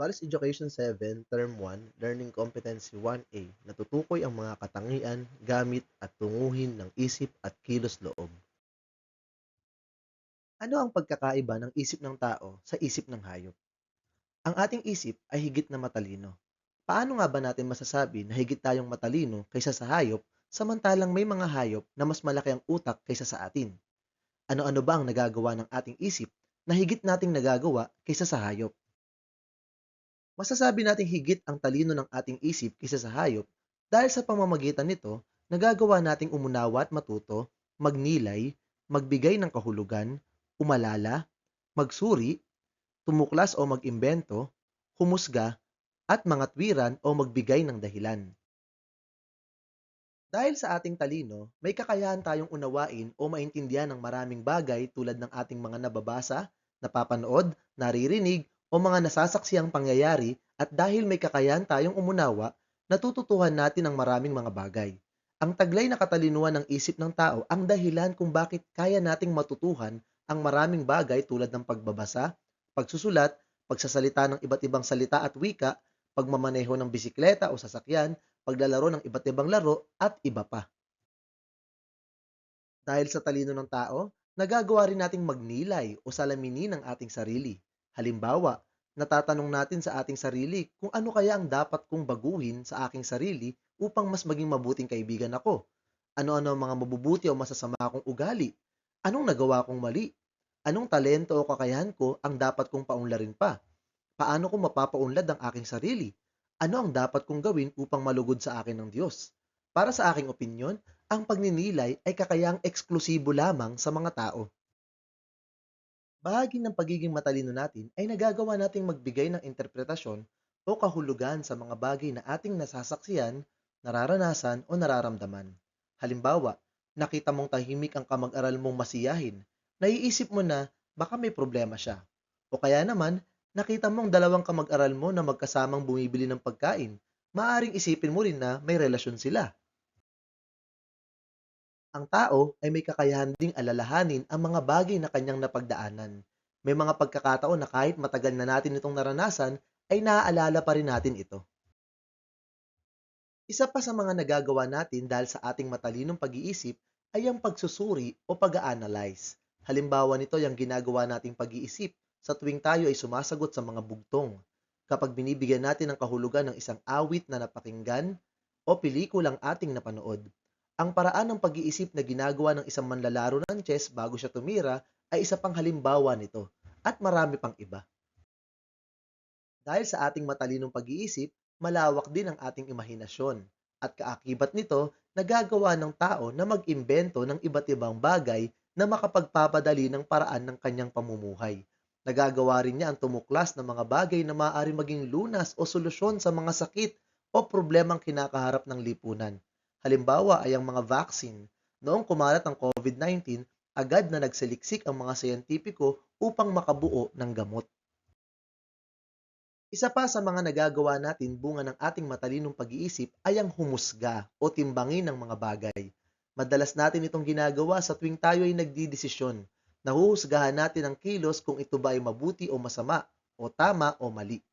Values Education 7, Term 1, Learning Competency 1A, natutukoy ang mga katangian, gamit at tunguhin ng isip at kilos-loob. Ano ang pagkakaiba ng isip ng tao sa isip ng hayop? Ang ating isip ay higit na matalino. Paano nga ba natin masasabi na higit tayong matalino kaysa sa hayop samantalang may mga hayop na mas malaki ang utak kaysa sa atin? Ano-ano ba ang nagagawa ng ating isip na higit nating nagagawa kaysa sa hayop? Masasabi nating higit ang talino ng ating isip kaysa sa hayop dahil sa pamamagitan nito, nagagawa nating umunawa at matuto, magnilay, magbigay ng kahulugan, umalala, magsuri, tumuklas o mag-imbento, humusga, at mga twiran o magbigay ng dahilan. Dahil sa ating talino, may kakayahan tayong unawain o maintindihan ng maraming bagay tulad ng ating mga nababasa, napapanood, naririnig, o mga nasasaksiyang pangyayari at dahil may kakayahan tayong umunawa, natututuhan natin ang maraming mga bagay. Ang taglay na katalinuhan ng isip ng tao ang dahilan kung bakit kaya nating matutuhan ang maraming bagay tulad ng pagbabasa, pagsusulat, pagsasalita ng iba't ibang salita at wika, pagmamaneho ng bisikleta o sasakyan, paglalaro ng iba't ibang laro, at iba pa. Dahil sa talino ng tao, nagagawa rin nating magnilay o salaminin ang ating sarili. Halimbawa, natatanong natin sa ating sarili kung ano kaya ang dapat kong baguhin sa aking sarili upang mas maging mabuting kaibigan ako. Ano-ano ang mga mabubuti o masasama kong ugali? Anong nagawa kong mali? Anong talento o kakayahan ko ang dapat kong paunlarin pa? Paano ko mapapaunlad ang aking sarili? Ano ang dapat kong gawin upang malugod sa akin ng Diyos? Para sa aking opinyon, ang pagninilay ay kakayahang eksklusibo lamang sa mga tao. Bahagi ng pagiging matalino natin ay nagagawa nating magbigay ng interpretasyon o kahulugan sa mga bagay na ating nasasaksiyan, nararanasan o nararamdaman. Halimbawa, nakita mong tahimik ang kamag-aral mong masiyahin, naiisip mo na baka may problema siya. O kaya naman, nakita mong dalawang kamag-aral mo na magkasamang bumibili ng pagkain, maaring isipin mo rin na may relasyon sila. Ang tao ay may kakayahan ding alalahanin ang mga bagay na kanyang napagdaanan. May mga pagkakataon na kahit matagal na natin itong naranasan, ay naaalala pa rin natin ito. Isa pa sa mga nagagawa natin dahil sa ating matalinong pag-iisip ay ang pagsusuri o pag-a-analyze. Halimbawa nito yung ginagawa nating pag-iisip sa tuwing tayo ay sumasagot sa mga bugtong. Kapag binibigyan natin ng kahulugan ng isang awit na napakinggan o pelikulang ating napanood. Ang paraan ng pag-iisip na ginagawa ng isang manlalaro ng chess bago siya tumira ay isa pang halimbawa nito at marami pang iba. Dahil sa ating matalinong pag-iisip, malawak din ang ating imahinasyon at kaakibat nito, nagagawa ng tao na mag-imbento ng iba't ibang bagay na makapagpapadali ng paraan ng kanyang pamumuhay. Nagagawa rin niya ang tumuklas ng mga bagay na maaari maging lunas o solusyon sa mga sakit o problemang kinakaharap ng lipunan. Halimbawa ay ang mga vaccine. Noong kumalat ang COVID-19, agad na nagsaliksik ang mga siyentipiko upang makabuo ng gamot. Isa pa sa mga nagagawa natin bunga ng ating matalinong pag-iisip ay ang humusga o timbangin ng mga bagay. Madalas natin itong ginagawa sa tuwing tayo ay nagdidesisyon. Nahuhusgahan natin ang kilos kung ito ba ay mabuti o masama, o tama o mali.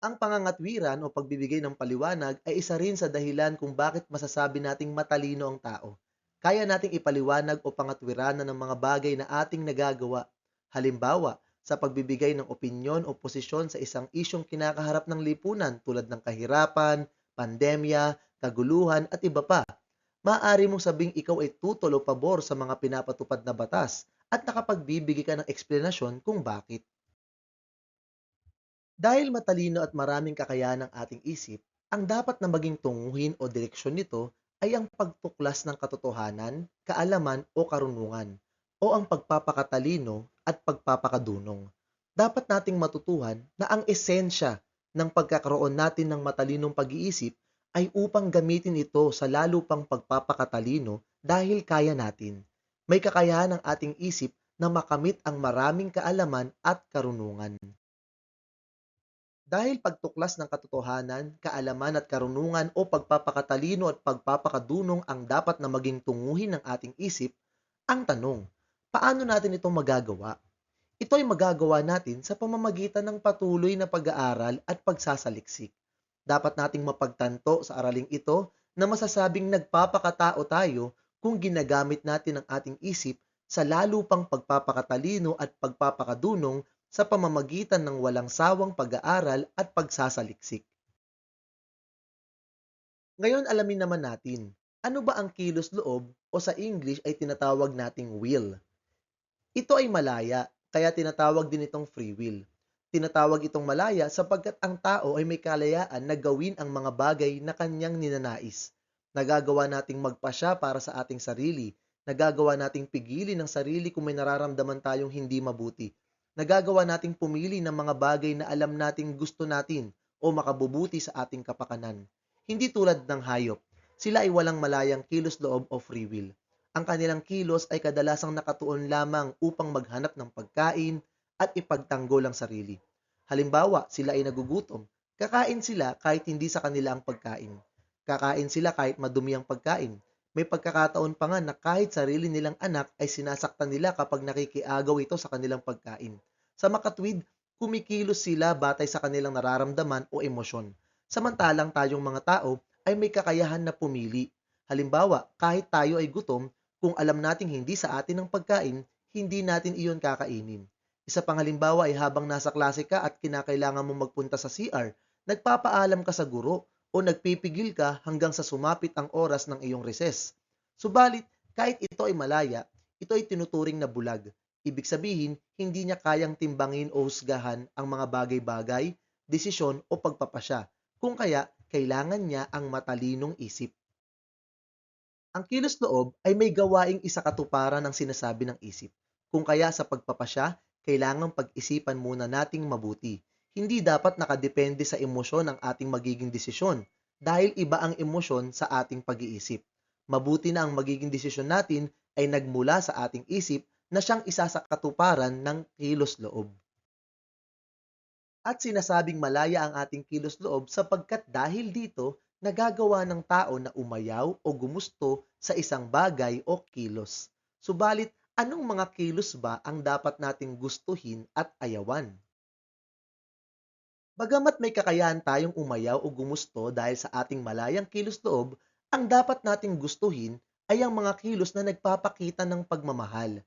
Ang pangangatwiran o pagbibigay ng paliwanag ay isa rin sa dahilan kung bakit masasabi nating matalino ang tao. Kaya nating ipaliwanag o pangatwiranan ng mga bagay na ating nagagawa. Halimbawa, sa pagbibigay ng opinyon o posisyon sa isang isyong kinakaharap ng lipunan tulad ng kahirapan, pandemya, kaguluhan at iba pa. Maaari mong sabing ikaw ay tutol o pabor sa mga pinapatupad na batas at nakapagbibigay ka ng eksplanasyon kung bakit. Dahil matalino at maraming kakayahan ng ating isip, ang dapat na maging tunguhin o direksyon nito ay ang pagtuklas ng katotohanan, kaalaman o karunungan, o ang pagpapakatalino at pagpapakadunong. Dapat nating matutuhan na ang esensya ng pagkakaroon natin ng matalinong pag-iisip ay upang gamitin ito sa lalo pang pagpapakatalino dahil kaya natin. May kakayahan ng ating isip na makamit ang maraming kaalaman at karunungan. Dahil pagtuklas ng katotohanan, kaalaman at karunungan o pagpapakatalino at pagpapakadunong ang dapat na maging tunguhin ng ating isip, ang tanong, paano natin ito magagawa? Ito ay magagawa natin sa pamamagitan ng patuloy na pag-aaral at pagsasaliksik. Dapat nating mapagtanto sa araling ito na masasabing nagpapakatao tayo kung ginagamit natin ang ating isip sa lalo pang pagpapakatalino at pagpapakadunong sa pamamagitan ng walang sawang pag-aaral at pagsasaliksik. Ngayon alamin naman natin, ano ba ang kilos loob o sa English ay tinatawag nating will? Ito ay malaya, kaya tinatawag din itong free will. Tinatawag itong malaya sapagkat ang tao ay may kalayaan na gawin ang mga bagay na kanyang ninanais. Nagagawa nating magpasya para sa ating sarili. Nagagawa nating pigilin ang sarili kung may nararamdaman tayong hindi mabuti. Nagagawa nating pumili ng mga bagay na alam nating gusto natin o makabubuti sa ating kapakanan. Hindi tulad ng hayop. Sila ay walang malayang kilos loob o free will. Ang kanilang kilos ay kadalasang nakatuon lamang upang maghanap ng pagkain at ipagtanggol ang sarili. Halimbawa, sila ay nagugutom. Kakain sila kahit hindi sa kanila ang pagkain. Kakain sila kahit madumi ang pagkain. May pagkakataon pa nga na kahit sarili nilang anak ay sinasaktan nila kapag nakikiagaw ito sa kanilang pagkain. Sa makatwid, kumikilos sila batay sa kanilang nararamdaman o emosyon. Samantalang tayong mga tao ay may kakayahan na pumili. Halimbawa, kahit tayo ay gutom, kung alam nating hindi sa atin ang pagkain, hindi natin iyon kakainin. Isa pang halimbawa ay habang nasa klase ka at kinakailangan mong magpunta sa CR, nagpapaalam ka sa guro o nagpipigil ka hanggang sa sumapit ang oras ng iyong recess. Subalit, kahit ito ay malaya, ito ay tinuturing na bulag. Ibig sabihin, hindi niya kayang timbangin o husgahan ang mga bagay-bagay, desisyon o pagpapasya. Kung kaya, kailangan niya ang matalinong isip. Ang kilos loob ay may gawaing isakatuparan ng sinasabi ng isip. Kung kaya sa pagpapasya, kailangang pag-isipan muna nating mabuti. Hindi dapat nakadepende sa emosyon ang ating magiging desisyon dahil iba ang emosyon sa ating pag-iisip. Mabuti na ang magiging desisyon natin ay nagmula sa ating isip na siyang isa sa katuparan ng kilos loob. At sinasabing malaya ang ating kilos loob sapagkat dahil dito, nagagawa ng tao na umayaw o gumusto sa isang bagay o kilos. Subalit, anong mga kilos ba ang dapat nating gustuhin at ayawan? Bagamat may kakayahan tayong umayaw o gumusto dahil sa ating malayang kilos loob, ang dapat nating gustuhin ay ang mga kilos na nagpapakita ng pagmamahal.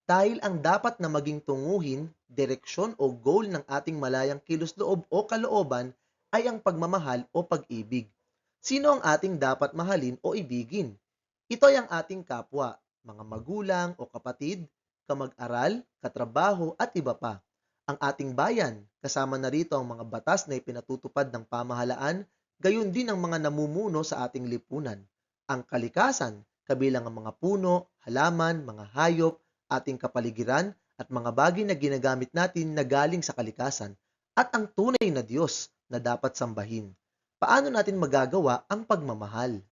Dahil ang dapat na maging tunguhin, direksyon o goal ng ating malayang kilos loob o kalooban ay ang pagmamahal o pag-ibig. Sino ang ating dapat mahalin o ibigin? Ito ay ang ating kapwa, mga magulang o kapatid, kamag-aral, katrabaho at iba pa. Ang ating bayan, kasama na rito ang mga batas na ipinatutupad ng pamahalaan, gayon din ang mga namumuno sa ating lipunan. Ang kalikasan, kabilang ang mga puno, halaman, mga hayop, ating kapaligiran, at mga bagay na ginagamit natin na galing sa kalikasan, at ang tunay na Diyos na dapat sambahin. Paano natin magagawa ang pagmamahal?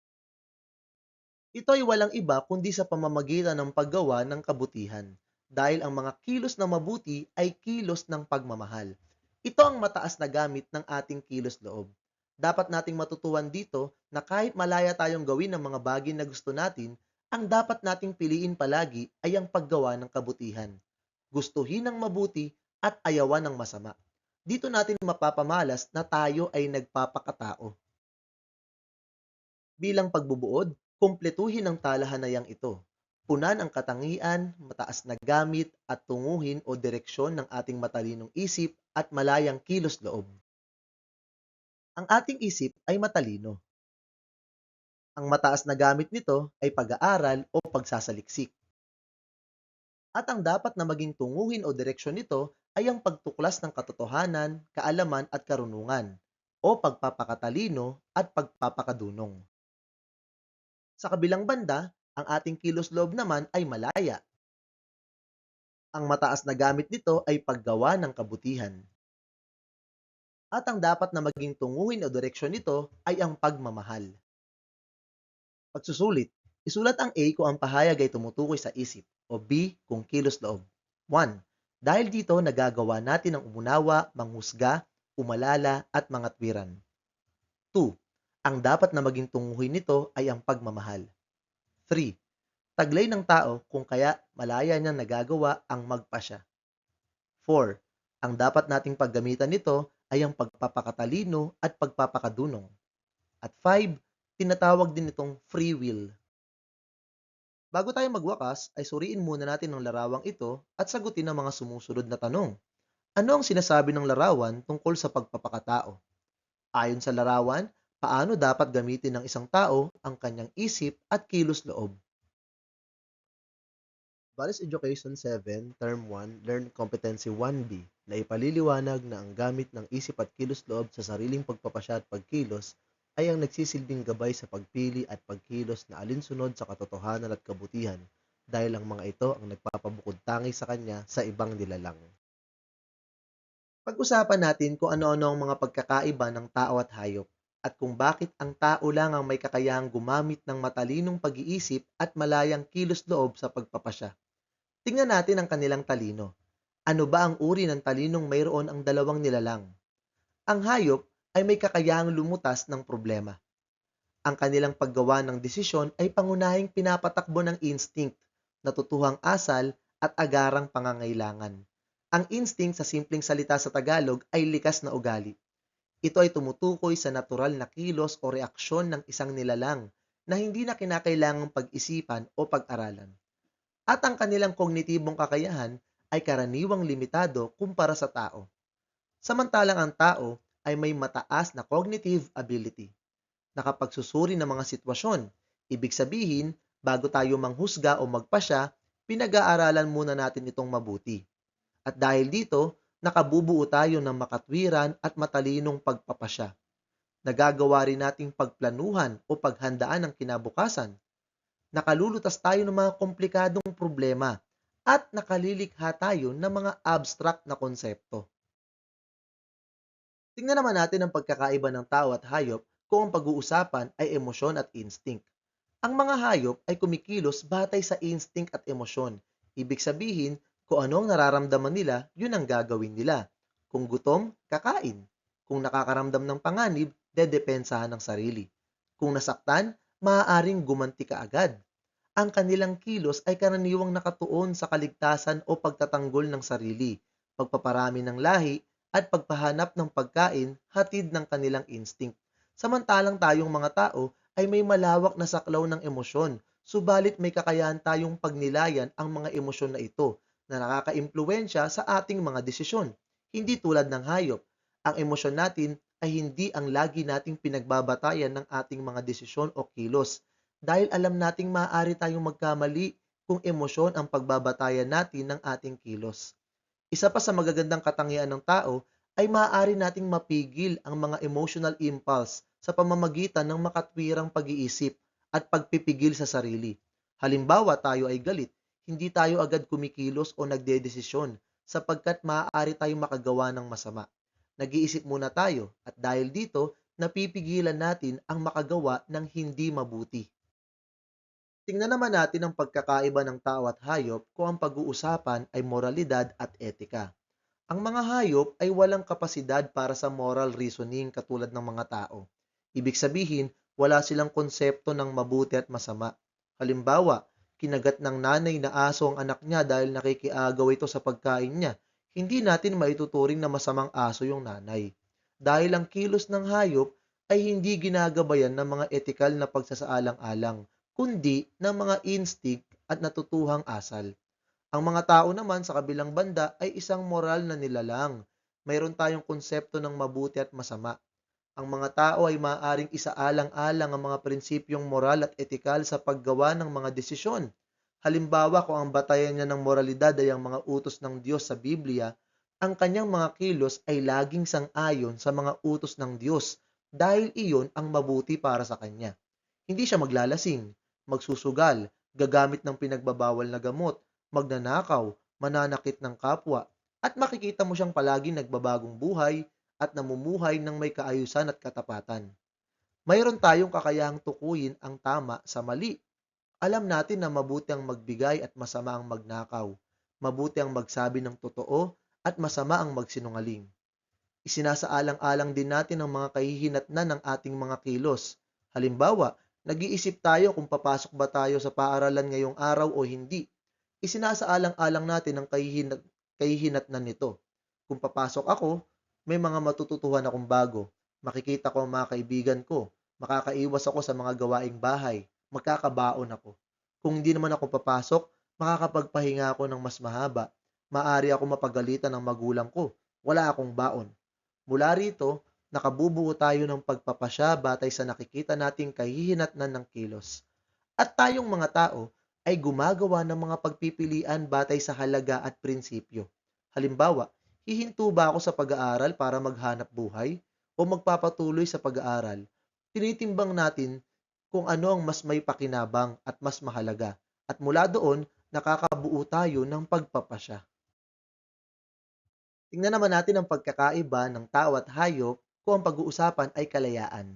Ito ay walang iba kundi sa pamamagitan ng paggawa ng kabutihan, dahil ang mga kilos na mabuti ay kilos ng pagmamahal. Ito ang mataas na gamit ng ating kilos loob. Dapat nating matutuhan dito na kahit malaya tayong gawin ang mga bagay na gusto natin, ang dapat nating piliin palagi ay ang paggawa ng kabutihan. Gustuhin ang mabuti at ayawan ng masama. Dito natin mapapamalas na tayo ay nagpapakatao. Bilang pagbubuod, kumpletuhin ang talahanayang ito. Punan ang katangian, mataas na gamit at tunguhin o direksyon ng ating matalinong isip at malayang kilos loob. Ang ating isip ay matalino. Ang mataas na gamit nito ay pag-aaral o pagsasaliksik. At ang dapat na maging tunguhin o direksyon nito ay ang pagtuklas ng katotohanan, kaalaman at karunungan o pagpapakatalino at pagpapakadunong. Sa kabilang banda, ang ating kilos loob naman ay malaya. Ang mataas na gamit nito ay paggawa ng kabutihan. At ang dapat na maging tunguhin o direksyon nito ay ang pagmamahal. Pagsusulit, isulat ang A kung ang pahayag ay tumutukoy sa isip o B kung kilos loob. 1. Dahil dito nagagawa natin ang umunawa, manghusga, umalala at mga twiran. 2. Ang dapat na maging tunguhin nito ay ang pagmamahal. 3. Taglay ng tao kung kaya malaya niyang nagagawa ang magpasya. 4. Ang dapat nating paggamitan nito ay ang pagpapakatalino at pagpapakadunong. At 5, tinatawag din itong free will. Bago tayo magwakas, ay suriin muna natin ang larawang ito at sagutin ang mga sumusunod na tanong. Ano ang sinasabi ng larawan tungkol sa pagpapakatao? Ayon sa larawan, paano dapat gamitin ng isang tao ang kanyang isip at kilos loob? Values Education 7, Term 1, Learn Competency 1B na ipaliliwanag na ang gamit ng isip at kilos loob sa sariling pagpapasya at pagkilos ay ang nagsisilbing gabay sa pagpili at pagkilos na alinsunod sa katotohanan at kabutihan dahil ang mga ito ang nagpapabukod tangi sa kanya sa ibang nilalang. Pag-usapan natin kung ano-ano ang mga pagkakaiba ng tao at hayop at kung bakit ang tao lang ang may kakayahang gumamit ng matalinong pag-iisip at malayang kilos loob sa pagpapasya. Tingnan natin ang kanilang talino. Ano ba ang uri ng talinong mayroon ang dalawang nilalang? Ang hayop ay may kakayahang lumutas ng problema. Ang kanilang paggawa ng desisyon ay pangunahing pinapatakbo ng instinct, natutuhang asal at agarang pangangailangan. Ang instinct sa simpleng salita sa Tagalog ay likas na ugali. Ito ay tumutukoy sa natural na kilos o reaksyon ng isang nilalang na hindi na kinakailangang pag-isipan o pag-aralan. At ang kanilang kognitibong kakayahan ay karaniwang limitado kumpara sa tao. Samantalang ang tao ay may mataas na cognitive ability. Nakapagsusuri ng mga sitwasyon. Ibig sabihin, bago tayo manghusga o magpasya, pinag-aaralan muna natin itong mabuti. At dahil dito, nakabubuo tayo ng makatwiran at matalinong pagpapasya. Nagagawa rin nating pagplanuhan o paghandaan ng kinabukasan. Nakalulutas tayo ng mga komplikadong problema at nakalilikha tayo ng mga abstract na konsepto. Tingnan naman natin ang pagkakaiba ng tao at hayop kung ang pag-uusapan ay emosyon at instinct. Ang mga hayop ay kumikilos batay sa instinct at emosyon. Ibig sabihin, kung ano ang nararamdaman nila, yun ang gagawin nila. Kung gutom, kakain. Kung nakakaramdam ng panganib, dedepensahan ng sarili. Kung nasaktan, maaaring gumanti ka agad. Ang kanilang kilos ay karaniwang nakatuon sa kaligtasan o pagtatanggol ng sarili, pagpaparami ng lahi, at pagpahanap ng pagkain hatid ng kanilang instinct. Samantalang tayong mga tao ay may malawak na saklaw ng emosyon, subalit may kakayahan tayong pagnilayan ang mga emosyon na ito na nakakaimpluwensya sa ating mga desisyon. Hindi tulad ng hayop, ang emosyon natin ay hindi ang lagi nating pinagbabatayan ng ating mga desisyon o kilos dahil alam nating maaari tayong magkamali kung emosyon ang pagbabatayan natin ng ating kilos. Isa pa sa magagandang katangian ng tao ay maaari nating mapigil ang mga emotional impulse sa pamamagitan ng makatwirang pag-iisip at pagpipigil sa sarili. Halimbawa, tayo ay galit, hindi tayo agad kumikilos o nagdedesisyon sapagkat maaari tayong makagawa ng masama. Nag-iisip muna tayo at dahil dito, napipigilan natin ang makagawa ng hindi mabuti. Tingnan naman natin ang pagkakaiba ng tao at hayop kung ang pag-uusapan ay moralidad at etika. Ang mga hayop ay walang kapasidad para sa moral reasoning katulad ng mga tao. Ibig sabihin, wala silang konsepto ng mabuti at masama. Halimbawa, kinagat ng nanay na aso ang anak niya dahil nakikiagaw ito sa pagkain niya. Hindi natin maituturing na masamang aso yung nanay. Dahil ang kilos ng hayop ay hindi ginagabayan ng mga etikal na pagsasaalang-alang, kundi ng mga instinct at natutuhang asal. Ang mga tao naman sa kabilang banda ay isang moral na nilalang. Mayroon tayong konsepto ng mabuti at masama. Ang mga tao ay maaaring isaalang-alang ang mga prinsipyong moral at etikal sa paggawa ng mga desisyon. Halimbawa, kung ang batayan niya ng moralidad ay ang mga utos ng Diyos sa Biblia, ang kanyang mga kilos ay laging sang-ayon sa mga utos ng Diyos dahil iyon ang mabuti para sa kanya. Hindi siya maglalasing, magsusugal, gagamit ng pinagbabawal na gamot, magnanakaw, mananakit ng kapwa, at makikita mo siyang palaging nagbabagong buhay at namumuhay ng may kaayusan at katapatan. Mayroon tayong kakayahang tukuyin ang tama sa mali. Alam natin na mabuti ang magbigay at masama ang magnakaw. Mabuti ang magsabi ng totoo at masama ang magsinungaling. Isinasaalang-alang din natin ang mga kahihinatnan ng ating mga kilos. Halimbawa, nag-iisip tayo kung papasok ba tayo sa paaralan ngayong araw o hindi. Isinasaalang-alang natin ang kahihinatnan nito. Kung papasok ako, may mga matututuhan akong bago. Makikita ko ang mga kaibigan ko. Makakaiwas ako sa mga gawaing bahay. Magkakabaon ako. Kung hindi naman ako papasok, makakapagpahinga ako ng mas mahaba. Maari ako mapagalitan ng magulang ko. Wala akong baon. Mula rito, nakabubuo tayo ng pagpapasya batay sa nakikita nating kahihinatnan ng kilos. At tayong mga tao ay gumagawa ng mga pagpipilian batay sa halaga at prinsipyo. Halimbawa, hihinto ba ako sa pag-aaral para maghanap buhay o magpapatuloy sa pag-aaral? Tinitimbang natin kung ano ang mas may pakinabang at mas mahalaga. At mula doon, nakakabuo tayo ng pagpapasya. Tingnan naman natin ang pagkakaiba ng tao at hayop kung ang pag-uusapan ay kalayaan.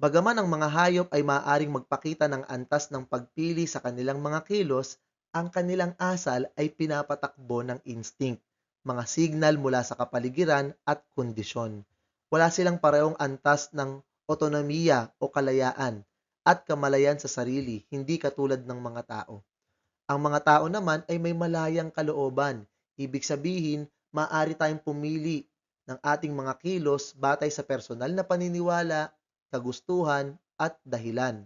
Bagaman ang mga hayop ay maaaring magpakita ng antas ng pagpili sa kanilang mga kilos, ang kanilang asal ay pinapatakbo ng instinct, mga signal mula sa kapaligiran at kondisyon. Wala silang parehong antas ng otonomiya o kalayaan at kamalayan sa sarili, hindi katulad ng mga tao. Ang mga tao naman ay may malayang kalooban. Ibig sabihin, maaari tayong pumili ng ating mga kilos batay sa personal na paniniwala, kagustuhan, at dahilan.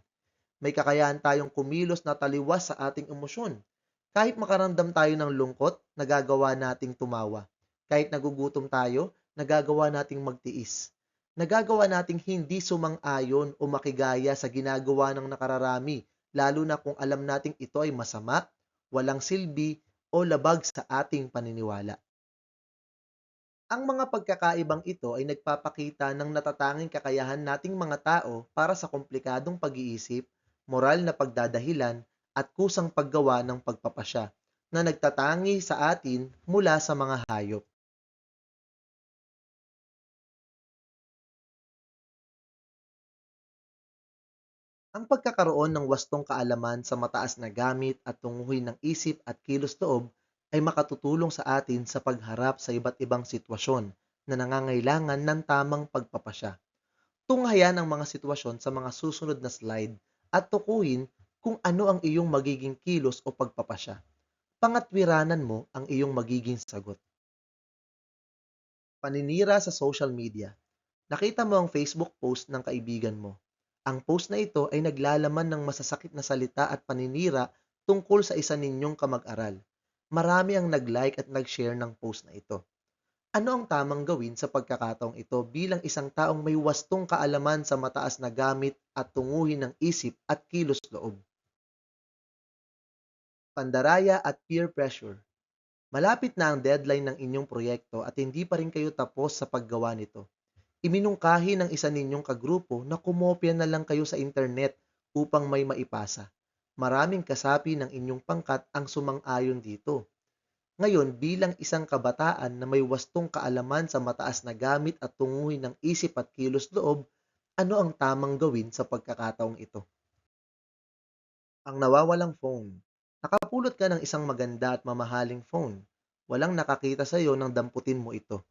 May kakayahan tayong kumilos na taliwas sa ating emosyon. Kahit makaramdam tayo ng lungkot, nagagawa nating tumawa. Kahit nagugutom tayo, nagagawa nating magtiis. Nagagawa nating hindi sumang-ayon o makigaya sa ginagawa ng nakararami, lalo na kung alam nating ito ay masama, walang silbi, o labag sa ating paniniwala. Ang mga pagkakaibang ito ay nagpapakita ng natatanging kakayahan nating mga tao para sa komplikadong pag-iisip, moral na pagdadahilan, at kusang paggawa ng pagpapasya na nagtatangi sa atin mula sa mga hayop. Ang pagkakaroon ng wastong kaalaman sa mataas na gamit at tunguhin ng isip at kilos-loob ay makatutulong sa atin sa pagharap sa iba't ibang sitwasyon na nangangailangan ng tamang pagpapasya. Tunghayan ang mga sitwasyon sa mga susunod na slide at tukuyin kung ano ang iyong magiging kilos o pagpapasya. Pangatwiranan mo ang iyong magiging sagot. Paninira sa social media. Nakita mo ang Facebook post ng kaibigan mo. Ang post na ito ay naglalaman ng masasakit na salita at paninira tungkol sa isa ninyong kamag-aral. Marami ang nag-like at nag-share ng post na ito. Ano ang tamang gawin sa pagkakataong ito bilang isang taong may wastong kaalaman sa mataas na gamit at tunguhin ng isip at kilos-loob? Pandaraya at peer pressure. Malapit na ang deadline ng inyong proyekto at hindi pa rin kayo tapos sa paggawa nito. Iminungkahi ng isa ninyong kagrupo na kumopya na lang kayo sa internet upang may maipasa. Maraming kasapi ng inyong pangkat ang sumang-ayon dito. Ngayon, bilang isang kabataan na may wastong kaalaman sa mataas na gamit at tunguhin ng isip at kilos-loob, ano ang tamang gawin sa pagkakataong ito? Ang nawawalang phone. Nakapulot ka ng isang maganda at mamahaling phone. Walang nakakita sa iyo nang damputin mo ito.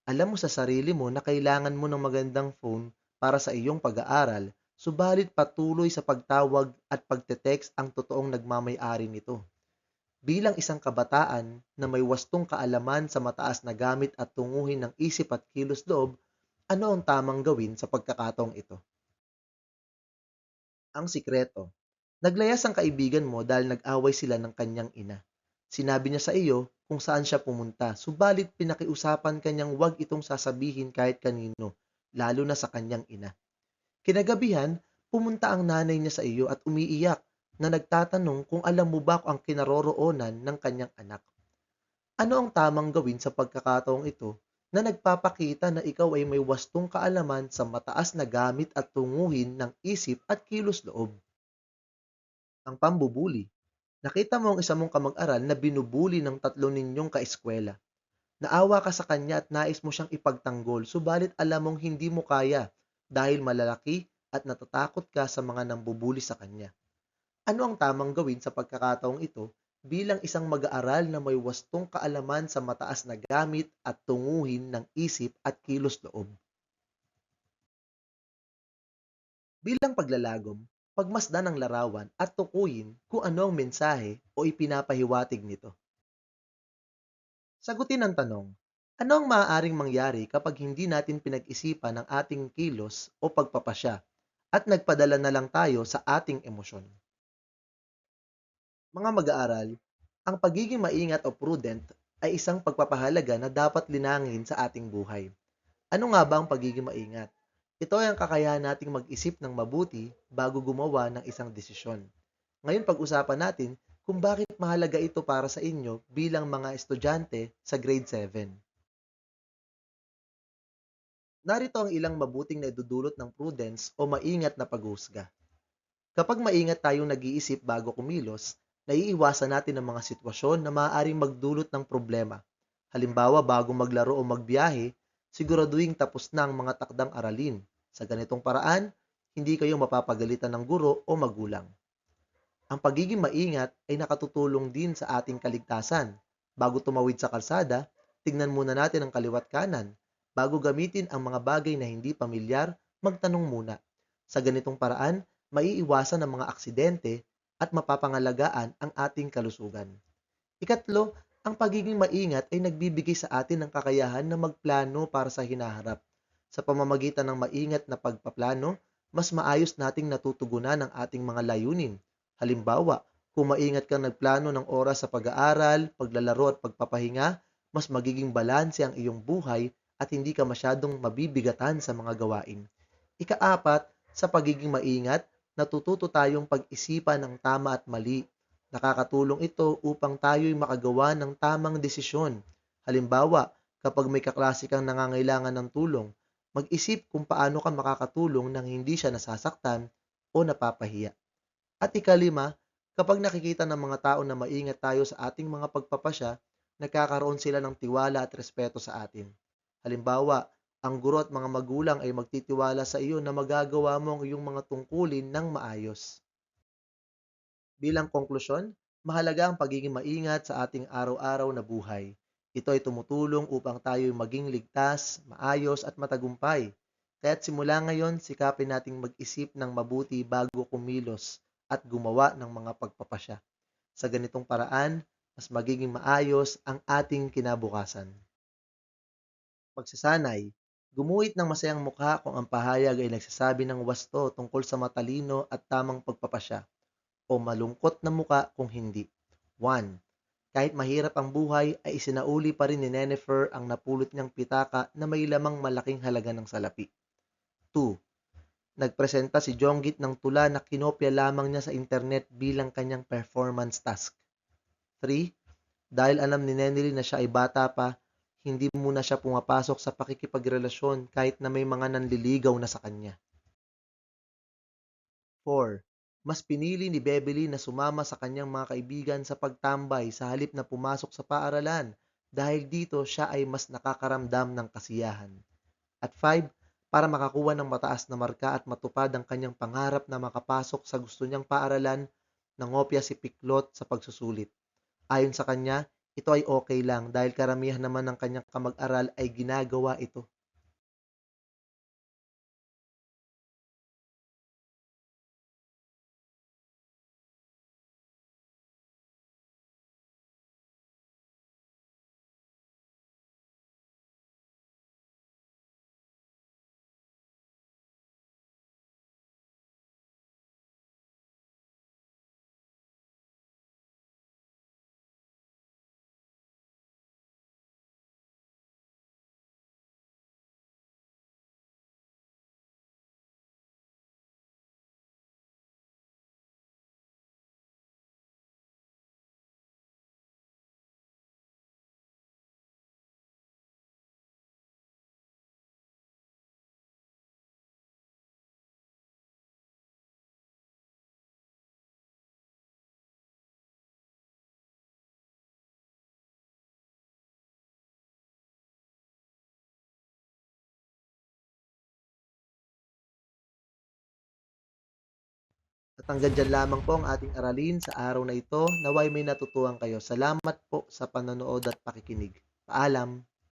Alam mo sa sarili mo na kailangan mo ng magandang phone para sa iyong pag-aaral, subalit patuloy sa pagtawag at pagte-text ang totoong nagmamay-ari nito. Bilang isang kabataan na may wastong kaalaman sa mataas na gamit at tunguhin ng isip at kilos-loob, ano ang tamang gawin sa pagkakataong ito? Ang sikreto. Naglayas ang kaibigan mo dahil nag-away sila ng kanyang ina. Sinabi niya sa iyo kung saan siya pumunta, subalit pinakiusapan kanyang huwag itong sasabihin kahit kanino, lalo na sa kanyang ina. Kinagabihan, pumunta ang nanay niya sa iyo at umiiyak na nagtatanong kung alam mo ba kung ang kinaroroonan ng kanyang anak. Ano ang tamang gawin sa pagkakataong ito na nagpapakita na ikaw ay may wastong kaalaman sa mataas na gamit at tunguhin ng isip at kilos-loob? Ang pambubuli. Nakita mo ang isa mong kamag-aral na binubuli ng tatlo ninyong kaeskwela. Naawa ka sa kanya at nais mo siyang ipagtanggol, subalit alam mong hindi mo kaya dahil malalaki at natatakot ka sa mga nambubuli sa kanya. Ano ang tamang gawin sa pagkakataong ito bilang isang mag-aaral na may wastong kaalaman sa mataas na gamit at tunguhin ng isip at kilos-loob? Bilang paglalagom, pagmasdan ang larawan at tukuyin kung ano ang mensahe o ipinapahiwatig nito. Sagutin ang tanong, ano ang maaaring mangyari kapag hindi natin pinag-isipan ang ating kilos o pagpapasya at nagpadala na lang tayo sa ating emosyon? Mga mag-aaral, ang pagiging maingat o prudent ay isang pagpapahalaga na dapat linangin sa ating buhay. Ano nga ba ang pagiging maingat? Ito ay ang kakayahan nating mag-isip ng mabuti bago gumawa ng isang desisyon. Ngayon pag-usapan natin kung bakit mahalaga ito para sa inyo bilang mga estudyante sa grade 7. Narito ang ilang mabuting naidudulot ng prudence o maingat na paghusga. Kapag maingat tayong nag-iisip bago kumilos, naiiwasan natin ang mga sitwasyon na maaaring magdulot ng problema. Halimbawa, bago maglaro o magbiyahe, siguraduhin tapos na ang mga takdang aralin. Sa ganitong paraan, hindi kayo mapapagalitan ng guro o magulang. Ang pagiging maingat ay nakatutulong din sa ating kaligtasan. Bago tumawid sa kalsada, tignan muna natin ang kaliwat kanan. Bago gamitin ang mga bagay na hindi pamilyar, magtanong muna. Sa ganitong paraan, maiiwasan ang mga aksidente at mapapangalagaan ang ating kalusugan. Ikatlo, ang pagiging maingat ay nagbibigay sa atin ng kakayahan na magplano para sa hinaharap. Sa pamamagitan ng maingat na pagpaplano, mas maayos nating natutugunan ang ating mga layunin. Halimbawa, kung maingat kang nagplano ng oras sa pag-aaral, paglalaro at pagpapahinga, mas magiging balanse ang iyong buhay at hindi ka masyadong mabibigatan sa mga gawain. Ikaapat, sa pagiging maingat, natututo tayong pag-isipan ng tama at mali. Nakakatulong ito upang tayo'y makagawa ng tamang desisyon. Halimbawa, kapag may kaklase kang nangangailangan ng tulong, mag-isip kung paano ka makakatulong nang hindi siya nasasaktan o napapahiya. At ikalima, kapag nakikita ng mga tao na maingat tayo sa ating mga pagpapasya, nagkakaroon sila ng tiwala at respeto sa atin. Halimbawa, ang guro at mga magulang ay magtitiwala sa iyo na magagawa mo ang iyong mga tungkulin ng maayos. Bilang konklusyon, mahalaga ang pagiging maingat sa ating araw-araw na buhay. Ito ay tumutulong upang tayo maging ligtas, maayos at matagumpay. Kaya't simula ngayon, sikapin nating mag-isip ng mabuti bago kumilos at gumawa ng mga pagpapasya. Sa ganitong paraan, mas magiging maayos ang ating kinabukasan. Pagsasanay, gumuhit ng masayang mukha kung ang pahayag ay nagsasabi ng wasto tungkol sa matalino at tamang pagpapasya o malungkot na muka kung hindi. 1. Kahit mahirap ang buhay, ay isinauli pa rin ni Nennefer ang napulot niyang pitaka na may lamang malaking halaga ng salapi. 2. Nagpresenta si Jonggit ng tula na kinopya lamang niya sa internet bilang kanyang performance task. 3. Dahil alam ni Nenely na siya ay bata pa, hindi muna siya pumapasok sa pakikipagrelasyon kahit na may mga nanliligaw na sa kanya. 4. Mas pinili ni Beverly na sumama sa kanyang mga kaibigan sa pagtambay sa halip na pumasok sa paaralan dahil dito siya ay mas nakakaramdam ng kasiyahan. At 5. Para makakuha ng mataas na marka at matupad ang kanyang pangarap na makapasok sa gusto niyang paaralan, nangopya si Piklot sa pagsusulit. Ayon sa kanya, ito ay okay lang dahil karamihan naman ng kanyang kamag-aral ay ginagawa ito. At hanggang dyan lamang po ang ating aralin sa araw na ito. Naway may natutuhan kayo. Salamat po sa panonood at pakikinig. Paalam!